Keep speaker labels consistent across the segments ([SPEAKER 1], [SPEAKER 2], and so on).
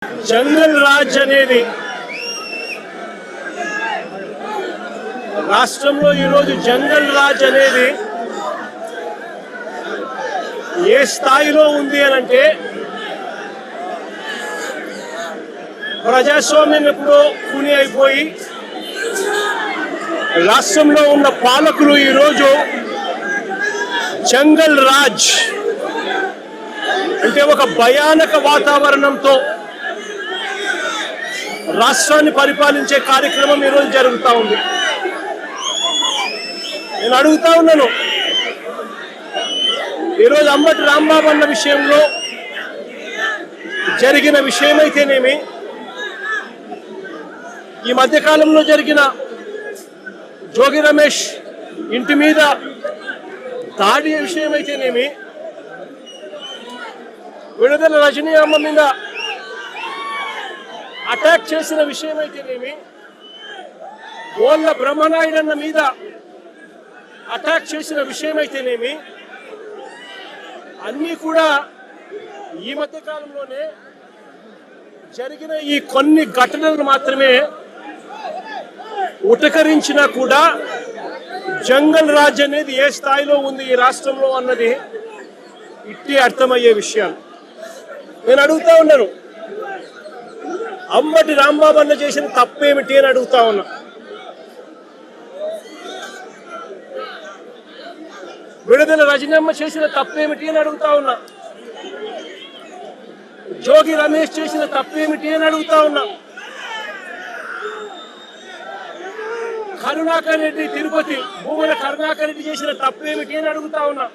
[SPEAKER 1] జంగల్ రాజ్ అనేది రాష్ట్రంలో ఈరోజు జంగల్ రాజ్ అనేది ఏ స్థాయిలో ఉంది అని అంటే ప్రజాస్వామ్యం ఎప్పుడో కూని అయిపోయి రాష్ట్రంలో ఉన్న పాలకులు ఈరోజు జంగల్ రాజ్ అంటే ఒక భయానక వాతావరణంతో రాష్ట్రాన్ని పరిపాలించే కార్యక్రమం ఈరోజు జరుగుతూ ఉంది. నేను అడుగుతా ఉన్నాను, ఈరోజు అంబటి రాంబాబు అన్న విషయంలో జరిగిన విషయమైతేనేమి, ఈ మధ్యకాలంలో జరిగిన జోగి రమేష్ ఇంటి మీద దాడి విషయమైతేనేమి, విడుదల రజనీ అమ్మ మీద అటాక్ చేసిన విషయమైతేనేమి, గోళ్ళ బ్రహ్మనాయుడన్న మీద అటాక్ చేసిన విషయమైతేనేమి, అన్నీ కూడా ఈ మధ్య కాలంలోనే జరిగిన ఈ కొన్ని ఘటనలు మాత్రమే ఉటకరించినా కూడా జంగల్ రాజ్ అనేది ఏ స్థాయిలో ఉంది ఈ రాష్ట్రంలో అన్నది ఇట్టి అర్థమయ్యే విషయాలు. నేను అడుగుతా ఉన్నాను, అంబటి రాంబాబు అన్న చేసిన తప్పేమిటి అని అడుగుతా ఉన్నా. విడుదల రజనమ్మ చేసిన తప్పేమిటి అని అడుగుతా ఉన్నా. జోగి రమేష్ చేసిన తప్పేమిటి అని అడుగుతా ఉన్నా. కరుణాకర్ రెడ్డి తిరుపతి భూముల కరుణాకర్ రెడ్డి చేసిన తప్పేమిటి అని అడుగుతా ఉన్నా.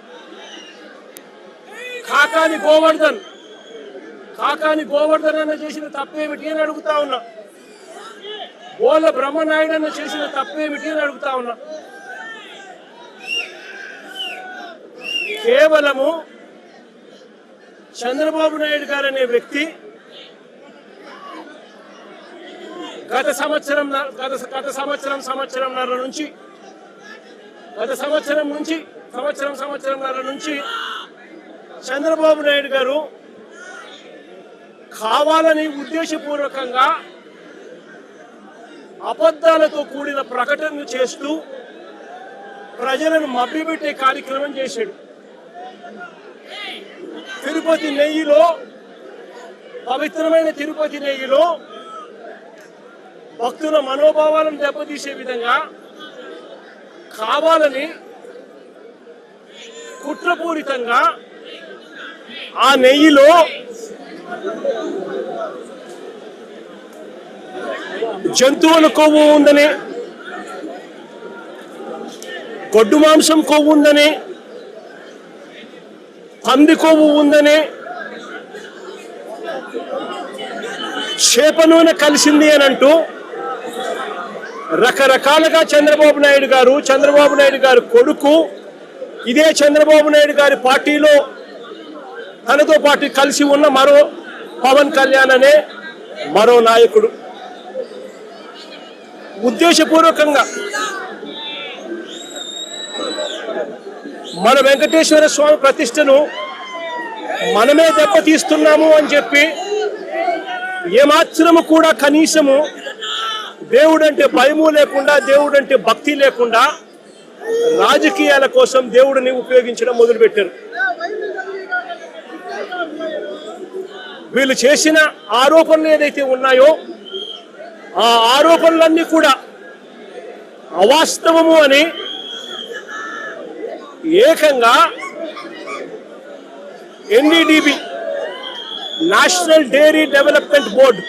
[SPEAKER 1] కాకాని గోవర్ధన్ అన్న చేసిన తప్పేమిటి అని అడుగుతా ఉన్నా. గోళ్ళ బ్రహ్మనాయుడు అన్న చేసిన తప్పేమిటి అని అడుగుతా ఉన్నా. కేవలము చంద్రబాబు నాయుడు గారు అనే వ్యక్తి గత సంవత్సరంన్నర నుంచి చంద్రబాబు నాయుడు గారు కావాలని ఉద్దేశపూర్వకంగా అబద్ధాలతో కూడిన ప్రకటనలు చేస్తూ ప్రజలను మభ్యపెట్టే కార్యక్రమం చేశాడు. తిరుపతి నెయ్యిలో, పవిత్రమైన తిరుపతి నెయ్యిలో భక్తుల మనోభావాలను దెబ్బతీసే విధంగా కావాలని కుట్రపూరితంగా ఆ నెయ్యిలో జంతువుల కొవ్వు ఉందని, గొడ్డు మాంసం కొవ్వు ఉందని, పంది కొవ్వు ఉందని, చేప నూనె కలిసింది అని అంటూ రకరకాలుగా చంద్రబాబు నాయుడు గారు కొడుకు, ఇదే చంద్రబాబు నాయుడు గారి పార్టీలో తనతో పాటు కలిసి ఉన్న మరో పవన్ కళ్యాణ్ అనే మరో నాయకుడు ఉద్దేశపూర్వకంగా మన వెంకటేశ్వర స్వామి ప్రతిష్టను మనమే దెబ్బతీస్తున్నాము అని చెప్పి ఏమాత్రము కూడా కనీసము దేవుడంటే భయము లేకుండా, దేవుడంటే భక్తి లేకుండా రాజకీయాల కోసం దేవుడిని ఉపయోగించడం మొదలుపెట్టారు. వీళ్ళు చేసిన ఆరోపణలు ఏదైతే ఉన్నాయో ఆ ఆరోపణలన్నీ కూడా అవాస్తవము అని ఏకంగా NDDB national dairy development board,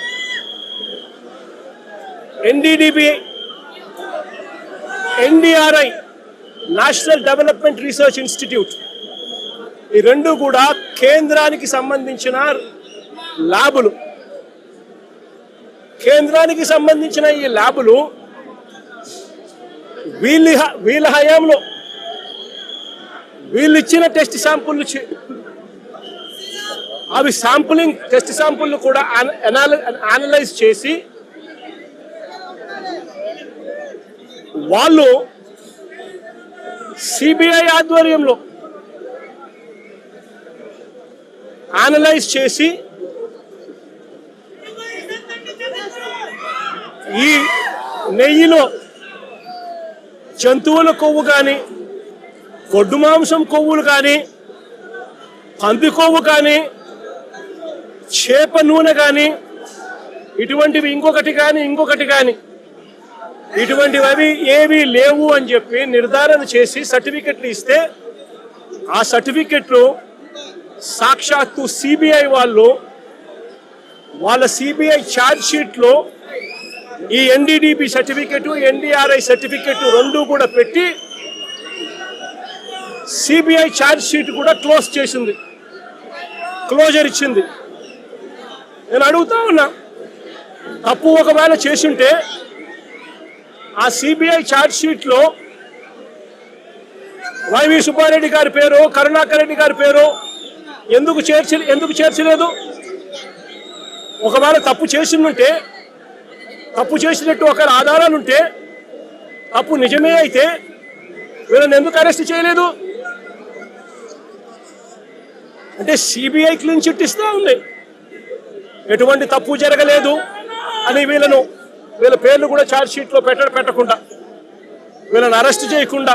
[SPEAKER 1] NDDB NDRI national development research institute, ఈ రెండు కూడా కేంద్రానికి సంబంధించిన ల్యాబులు. కేంద్రానికి సంబంధించిన ఈ ల్యాబులు వీళ్ళ హయాంలో వీళ్ళు ఇచ్చిన టెస్ట్ శాంపుల్, అవి టెస్ట్ శాంపుల్ కూడా అనలైజ్ చేసి వాళ్ళు సిబిఐ ఆధ్వర్యంలో అనలైజ్ చేసి ఈ నెయ్యిలో జంతువుల కొవ్వు కానీ, గొడ్డు మాంసం కొవ్వులు కానీ, పంది కొవ్వు కానీ, చేప నూనె కానీ, ఇటువంటివి ఇంకొకటి కానీ ఇటువంటివి ఏవి లేవు అని చెప్పి నిర్ధారణ చేసి సర్టిఫికెట్లు ఇస్తే ఆ సర్టిఫికెట్లు సాక్షాత్తు సిబిఐ వాళ్ళ సిబిఐ ఛార్జ్ షీట్లో ఈ ఎన్డీడీబీ సర్టిఫికెట్, ఎన్డీఆర్ఐ సర్టిఫికెట్ రెండు కూడా పెట్టి సిబిఐ ఛార్జ్ షీట్ కూడా క్లోజర్ ఇచ్చింది. నేను అడుగుతా ఉన్నా, తప్పు ఒకవేళ చేసుంటే ఆ సిబిఐ ఛార్జ్ షీట్లో వైవి సుబ్బారెడ్డి గారి పేరు, కరుణాకర్ రెడ్డి గారి పేరు ఎందుకు చేర్చలేదు? ఒకవేళ తప్పు చేసినట్టు ఒకవేళ ఆధారాలుంటే, తప్పు నిజమే అయితే వీళ్ళని ఎందుకు అరెస్ట్ చేయలేదు? అంటే సిబిఐ క్లీన్ చిట్ ఇస్తా ఉంది, ఎటువంటి తప్పు జరగలేదు అని వీళ్ళ పేర్లు కూడా ఛార్జ్ షీట్లో పెట్టకుండా, వీళ్ళని అరెస్ట్ చేయకుండా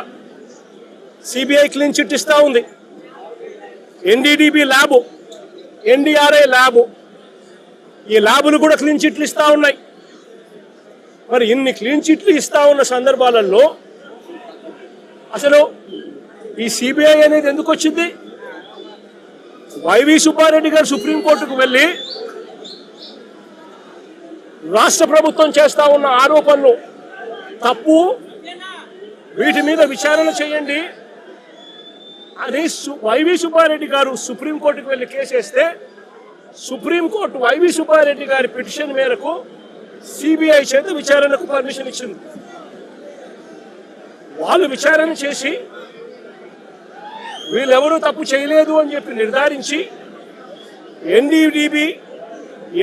[SPEAKER 1] సిబిఐ క్లీన్ చిట్ ఇస్తా ఉంది. ఎన్డీడీబీ ల్యాబ్, ఎన్డీఆర్ఐ ల్యాబ్, ఈ ల్యాబులు కూడా క్లీన్ చిట్లు ఇస్తా ఉన్నాయి. మరి ఇన్ని క్లీన్ చిట్లు ఇస్తా ఉన్న సందర్భాలలో అసలు ఈ సిబిఐ అనేది ఎందుకు వచ్చింది? వైవి సుబ్బారెడ్డి గారు సుప్రీంకోర్టుకు వెళ్ళి రాష్ట్ర ప్రభుత్వం చేస్తా ఉన్న ఆరోపణలు తప్పు, వీటి మీద విచారణ చేయండి అని వైవి సుబ్బారెడ్డి గారు సుప్రీంకోర్టుకు వెళ్ళి కేసేస్తే సుప్రీంకోర్టు వైవి సుబ్బారెడ్డి గారి పిటిషన్ మేరకు సిబిఐ చేత విచారణకు పర్మిషన్ ఇచ్చింది. వాళ్ళు విచారణ చేసి వీళ్ళెవరూ తప్పు చేయలేదు అని చెప్పి నిర్ధారించి ఎన్డీడీబీ,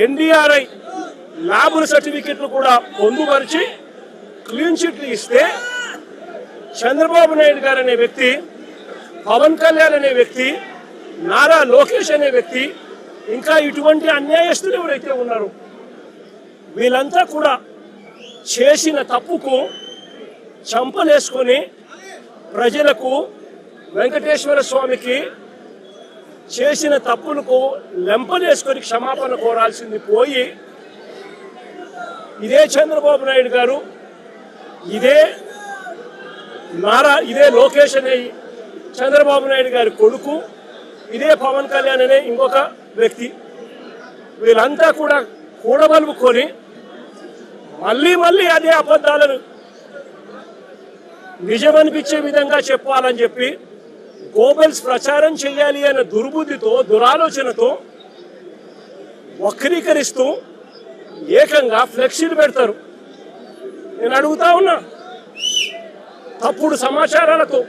[SPEAKER 1] ఎన్డీఆర్ఐ ల్యాబుల సర్టిఫికెట్లు కూడా పొందుపరిచి క్లీన్ చిట్లు ఇస్తే చంద్రబాబు నాయుడు గారు అనే వ్యక్తి, పవన్ కళ్యాణ్ అనే వ్యక్తి, నారా లోకేష్ అనే వ్యక్తి, ఇంకా ఇటువంటి అన్యాయస్తులు ఎవరైతే ఉన్నారో వీళ్ళంతా కూడా చేసిన తప్పుకు చంపలేసుకొని ప్రజలకు, వెంకటేశ్వర స్వామికి చేసిన తప్పులకు లెంపలేసుకొని క్షమాపణ కోరాల్సింది పోయి ఇదే చంద్రబాబు నాయుడు గారు, ఇదే లోకేష్ అనే చంద్రబాబు నాయుడు గారి కొడుకు, ఇదే పవన్ కళ్యాణ్ అనే ఇంకొక వ్యక్తి, వీళ్ళంతా కూడా కూడబలుపుకొని మళ్ళీ అదే అబద్ధాలను నిజమనిపించే విధంగా చెప్పాలని చెప్పి గోబెల్స్ ప్రచారం చేయాలి అనే దుర్బుద్ధితో, దురాలోచనతో వక్రీకరిస్తూ ఏకంగా ఫ్లెక్సీలు పెడతారు. నేను అడుగుతా ఉన్నా, తప్పుడు సమాచారాలతో,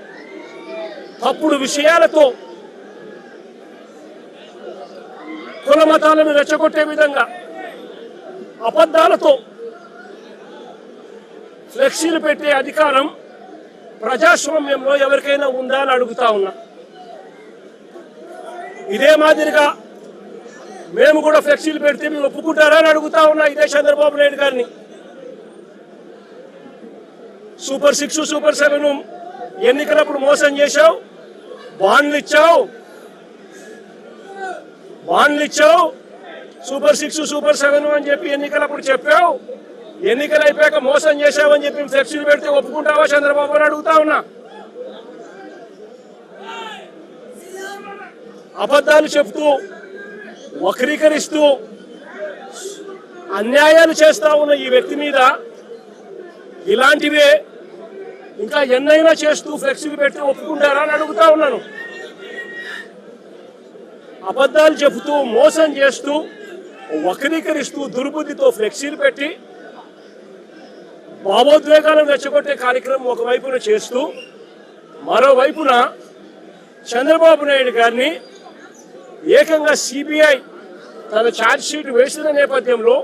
[SPEAKER 1] తప్పుడు విషయాలతో, కుల మతాలను రెచ్చగొట్టే విధంగా అబద్ధాలతో ఫ్లెక్సీలు పెట్టే అధికారం ప్రజాస్వామ్యంలో ఎవరికైనా ఉందా అని అడుగుతా ఉన్నా. ఇదే మాదిరిగా మేము కూడా ఫ్లెక్సీలు పెడితే మీరు ఒప్పుకుంటారా అని అడుగుతా ఉన్నా ఇదే చంద్రబాబు నాయుడు గారిని. సూపర్ 6, సూపర్ 7 ఎన్నికలప్పుడు మోసం చేశావు, బాండ్లు ఇచ్చావు, సూపర్ 6, సూపర్ 7 అని చెప్పి ఎన్నికలప్పుడు చెప్పావు, ఎన్నికలు అయిపోయాక మోసం చేశావని చెప్పి ఫ్లెక్సీలు పెడితే ఒప్పుకుంటావా చంద్రబాబు అని అడుగుతా ఉన్నా. అబద్ధాలు చెప్తూ, వక్రీకరిస్తూ అన్యాయాలు చేస్తా ఉన్న ఈ వ్యక్తి మీద ఇలాంటివే ఇంకా ఎన్నైనా చేస్తూ ఫ్లెక్సీలు పెడితే ఒప్పుకుంటారా అని అడుగుతా ఉన్నాను. అబద్ధాలు చెబుతూ, మోసం చేస్తూ, వక్రీకరిస్తూ, దుర్బుద్ధితో ఫ్లెక్సీలు పెట్టి భావోద్వేగాలను రెచ్చగొట్టే కార్యక్రమం ఒకవైపున చేస్తూ మరోవైపున చంద్రబాబు నాయుడు గారిని ఏకంగా సిబిఐ తన ఛార్జ్ షీట్ వేసిన నేపథ్యంలో